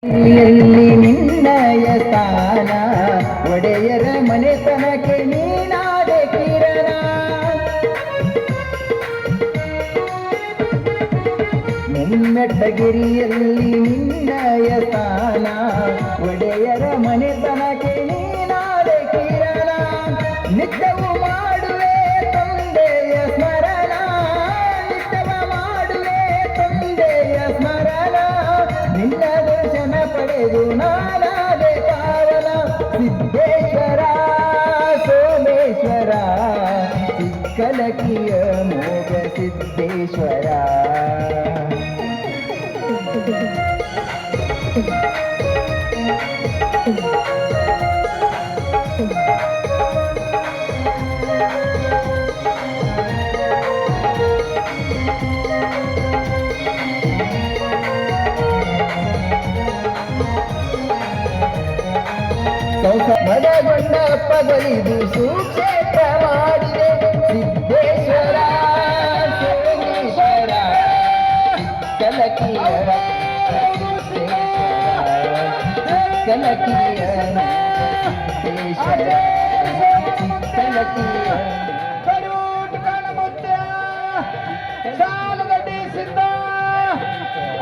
ಎಲ್ಲಿ ನಿನ್ನಯ ಸ್ಥಾನ ಒಡೆಯರ ಮನೆತನಕ್ಕೆ ನೀನಾದೆ ಕಿರಣ ನಿಮ್ಮೆಟ್ಟಗಿರಿಯಲ್ಲಿ ನಿನ್ನಯ ಸ್ಥಾನ ಒಡೆಯರ ಮನೆತನಕ್ಕೆ ನೀನಾದೆ ಕಿರಣ ನಿತ್ಯವೂ ಮಾಡುವೆ ತಂದೆಯ ಸ್ಮರಣ ನಿತ್ಯವ ಮಾಡುವೆ ತಂದೆಯ ಸ್ಮರಣ ನಿನ್ನ ದರ್ಶನ ಪಡೆದು ನಾನಾದೆ ಪಾವನ ಸಿದ್ದೇಶ್ವರ ಸೋಮೇಶ್ವರ ಸಿಕ್ಕಲಕಿಯ ಮೋಗ ಸಿದ್ದೇಶ್ವರ ಮನಗೊಂಡ ಪಗಲಿದು ಸುಕ್ಷೇತ್ರ ಮಾಡಿದೆ ಸಿದ್ದೇಶ್ವರ ಸೋಮೇಶ್ವರ ಕಲಕಿಯರ ಕಲಕಿಯ ಸಿದ್ದೇಶ್ವರ ಕಲಕಿಯ ಸಾಲಗಡ್ಡಿ ಸಿದ್ಧ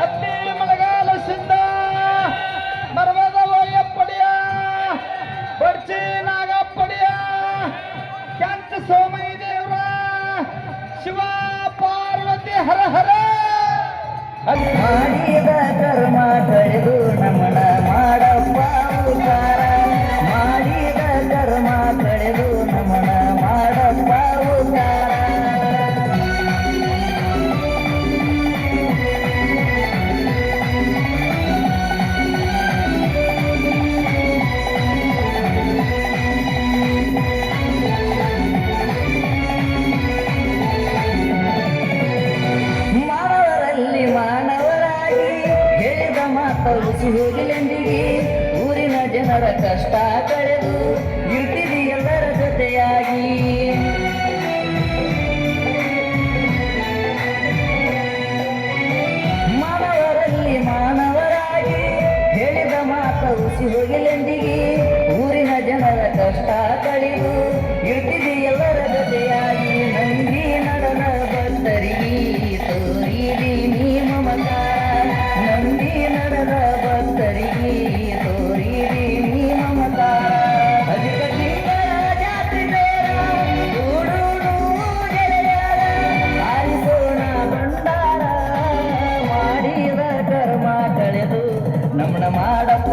ಅತ್ತಿ ಮಳೆಗಾಲ ಸಿದ್ಧ ಮರವದ ಒಯ್ಯಪ್ಪಡಿಯ ಬರ್ಚಿ ನಾಗಪ್ಪಡಿಯ ಕ್ಯಾಂಚ ಸೋಮೈ ದೇವ್ರ ಶಿವ ಪಾರ್ವತಿ ಹರ ಹರ ಮಾಡಿದ ಕರ್ಮ ಕಳೆದು ನಮನ ಮಾಡಪ್ಪ ಉದ್ಧಾರ ಮಾಡಿದ ಕರ್ಮ ಕಳೆದು ನಮನ ಮಾಡಪ್ಪ ಉದ್ಧಾರ ತಲುಸಿ ಹೋಗಿಲೆಂದಿಗೆ ಊರಿನ ಜನರ ಕಷ್ಟ ಕಳೆದು ಇರ್ತೀವಿ ಎಲ್ಲರ ಜೊತೆಯಾಗಿ ಮಾನವರಲ್ಲಿ ಮಾನವರಾಗಿ ಹೇಳಿದ ಮಾತು ಉಸಿ ಹೋಗಿಲೆಂದಿಗೆ ಊರಿನ ಜನರ ಕಷ್ಟ ಕಳೆದು ಇರ್ತೀವಿ ಎಲ್ಲರ ಜೊತೆಯಾಗಿ ನಂದಿ ನಡನ ಭಕ್ತರಿಗೆ ತೋರಿದಿ ನೀ ಮಮಕಾರ ನಂದಿ ನಡನ ಭಕ್ತರಿಗೆ ತೋರಿದಿ ನೀ ಮಮಕಾರ ಅಧಿಕ ತಿಂಗಳ ಜಾತಿ ಬೇರ ಕೂಡೂರು ಗೆಳೆಯರ ಆಲಿಸೋಣ ಭಂಡಾರ ಮಾಡಿದ ಕರ್ಮ ಕಳೆದು ನಮ್ಮನ ಮಾಡಪ್ಪ